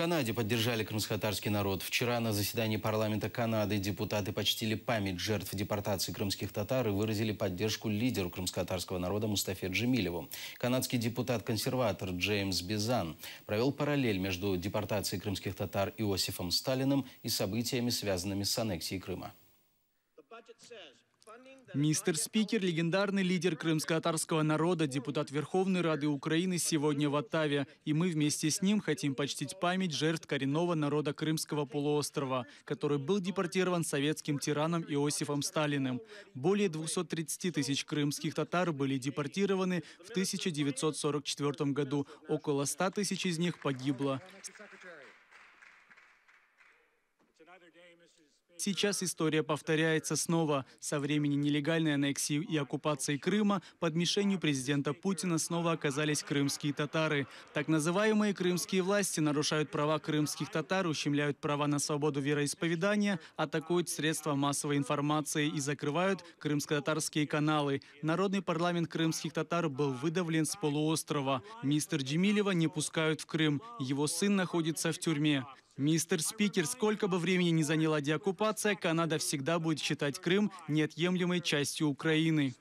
Канаде поддержали крымско-татарский народ. Вчера на заседании парламента Канады депутаты почтили память жертв депортации крымских татар и выразили поддержку лидеру крымско-татарского народа Мустафе Джемилеву. Канадский депутат-консерватор Джеймс Бизан провел параллель между депортацией крымских татар Иосифом Сталиным и событиями, связанными с аннексией Крыма. Мистер Спикер, легендарный лидер крымско-татарского народа, депутат Верховной Рады Украины сегодня в Оттаве. И мы вместе с ним хотим почтить память жертв коренного народа Крымского полуострова, который был депортирован советским тираном Иосифом Сталиным. Более 230 тысяч крымских татар были депортированы в 1944 году. Около 100 тысяч из них погибло. Сейчас история повторяется снова. Со времени нелегальной аннексии и оккупации Крыма под мишенью президента Путина снова оказались крымские татары. Так называемые крымские власти нарушают права крымских татар, ущемляют права на свободу вероисповедания, атакуют средства массовой информации и закрывают крымско-татарские каналы. Народный парламент крымских татар был выдавлен с полуострова. Мистер Джемилева не пускают в Крым. Его сын находится в тюрьме. Мистер Спикер, сколько бы времени ни заняла деоккупация, Канада всегда будет считать Крым неотъемлемой частью Украины.